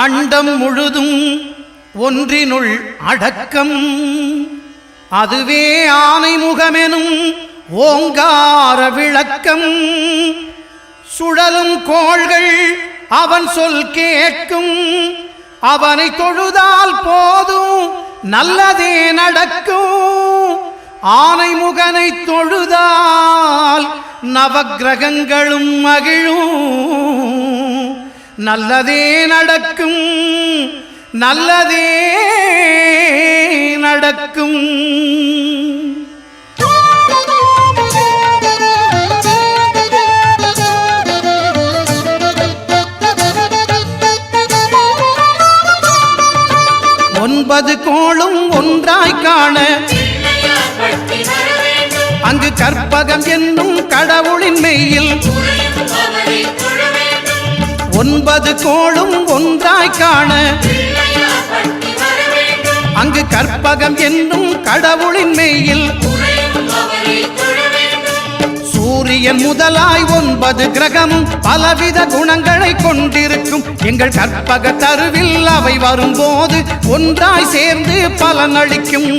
அண்டம் முழுதும் ஒன்றினுள் அடக்கம். அதுவே ஆனைமுகமெனும் ஓங்கார விளக்கம். சுழலும் கோள்கள் அவன் சொல் கேட்கும். அவனை தொழுதால் போதும் நல்லதே நடக்கும். ஆனைமுகனை தொழுதால் நவக்கிரகங்களும் மகிழும். நல்லதே நடக்கும், நல்லதே நடக்கும். ஒன்பது கோளும் ஒன்றாய் காண அங்கு கற்பகம் என்னும் கடவுளின் மெய்யில். ஒன்பது கோளும் ஒன்றாய் காண அங்கு கற்பகம் என்னும் கடவுளின் மெய்யில். சூரியன் முதலாய் 9 கிரகமும் பலவித குணங்களை கொண்டிருக்கும். எங்கள் கற்பக தருவில் அவை வரும்போது ஒன்றாய் சேர்ந்து பலனளிக்கும்.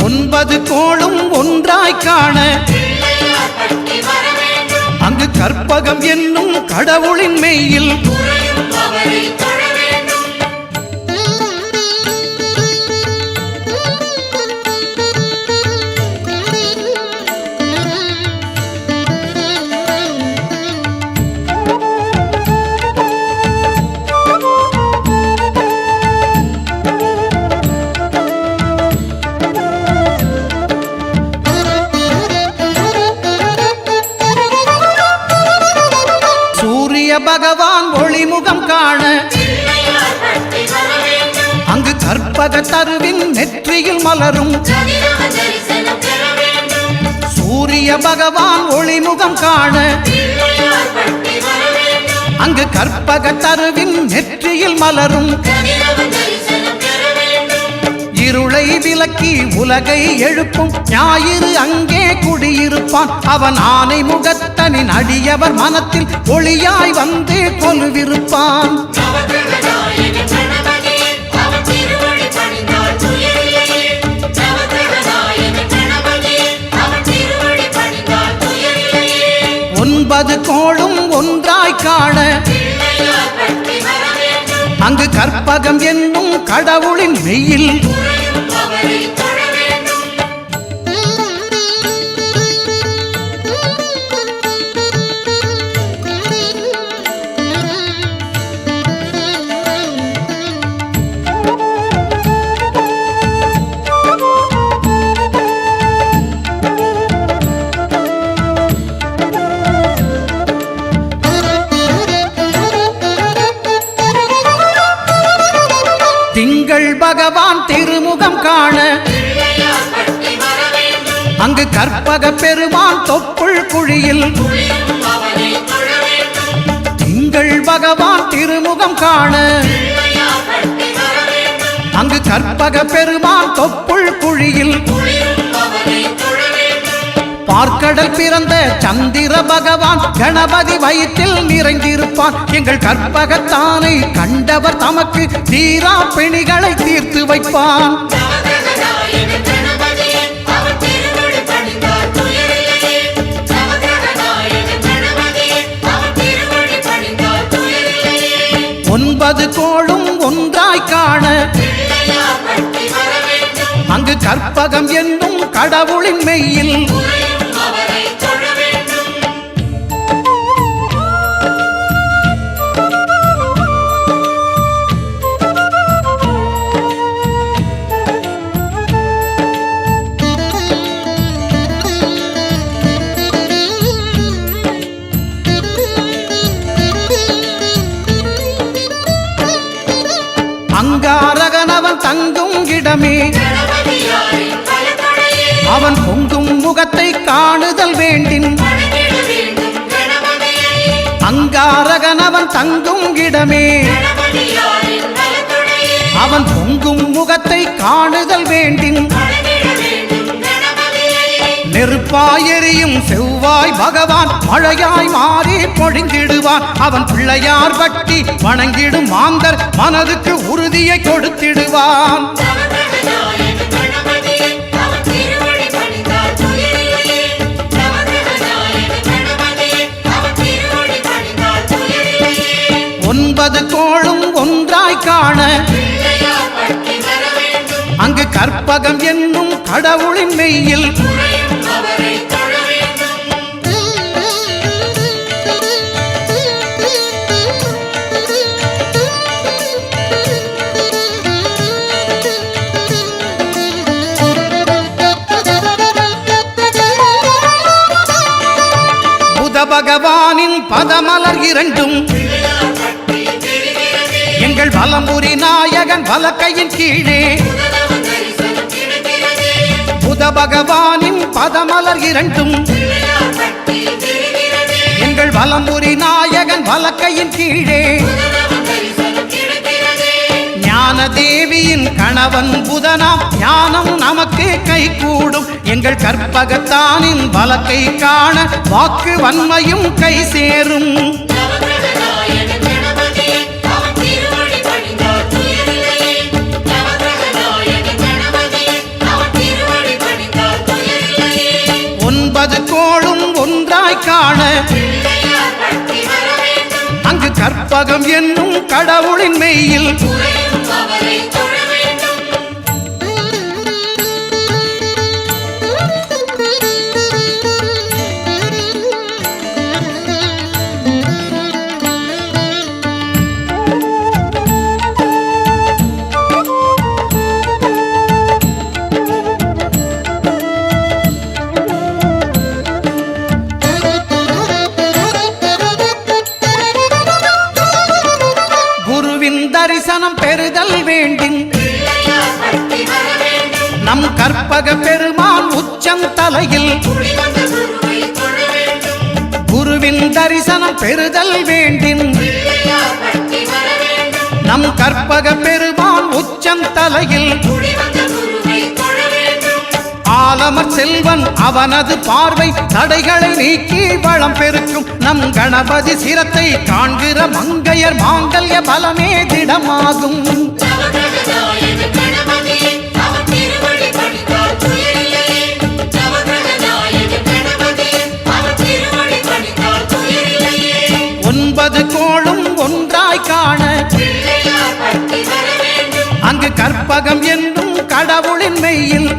ஒன்பது கோளும் ஒன்றாய் காண அங்கு கற்பகம் என்னும் கடவுளின் மெய்யில். பகவான் ஒளிமுகம் காண அங்கு கற்பக தருவின் நெற்றியில் மலரும். சூரிய பகவான் ஒளிமுகம் காண அங்கு கற்பக தருவின் நெற்றியில் மலரும். இருளை விலக்கி உலகை எழுப்பும் ஞாயிறு அங்கே குடியிருப்பான். அவன் ஆனை முகத்தனின் அடியவர் மனத்தில் ஒளியாய் வந்து கொலுவிருப்பான். ஒன்பது கோளும் ஒன்றாய் காண அங்கு கற்பகம் என்னும் கடவுளின் மெய்யில். திங்கள் பகவான் திருமுகம் காண அங்கு கற்பக பெருமான் தொப்புள் குழியில். திங்கள் பகவான் திருமுகம் காண அங்கு கற்பக பெருமான் தொப்புள் குழியில். பார்க்கடல் பிறந்த சந்திர பகவான் கணபதி வயிற்றில் நிறைந்திருப்பான். எங்கள் கற்பகத்தானை கண்டவர் தமக்கு தீரா பிணிகளை தீர்த்து வைப்பான். ஒன்பது கோளும் ஒன்றாய் காண அங்கு கற்பகம் என்னும் கடவுளின் மெய்யில். அங்காரகனவன் தங்கும் இடமே அவன் பொங்கும் முகத்தை காணுதல் வேண்டின். அங்காரகனவன் தங்கும் இடமே அவன் பொங்கும் முகத்தை காணுதல் வேண்டின். நெருப்பாயெறியும் செவ்வாய் பகவான் மழையாய் மாறி பொழிந்திடுவான். அவன் பிள்ளையார் பட்டி வணங்கிடும் மாந்தர் மனதுக்கு உறுதியை கொடுத்திடுவான். ஒன்பது கோளும் ஒன்றாய் காண அங்கு கற்பகம் என்னும் கடவுளின் மெய்யில் புத பகவானின் பதமலர் இரண்டும் எங்கள் வலம்புரி நாயகன் வலக்கையின் கீழே புத பகவானின் பதமலர் இரண்டும் எங்கள் வலம்புரி நாயகன் வலக்கையின் கீழே ஞான தேவியின் கணவன் புதனாம் ஞானம் நமக்கு கை கூடும். எங்கள் கற்பகத்தானின் வலக்கை காண வாக்கு வன்மையும் கை சேரும். ஒன்பது கோளும் ஒன்றாய் காண அங்கு கற்பகம் என்னும் கடவுளின் மெய்யில் தரிசனம் பெறுதல் வேண்டின் நம் கற்பக பெருமான் உச்சந்தலையில் குருவின் தரிசனம் பெறுதல் வேண்டின் நம் கற்பக பெருமான் உச்சந்தலையில் ஆலமர் செல்வன் அவனது பார்வை தடைகளை நீக்கி வளம் பெருக்கும். நம் கணபதி சிரத்தை காண்கிற மங்கையர் மாங்கல்ய பலமே திடமாகும். ஒன்பது கோளும் ஒன்றாய் காண அங்கு கற்பகம் என்னும் கடவுளின் மெய்யில்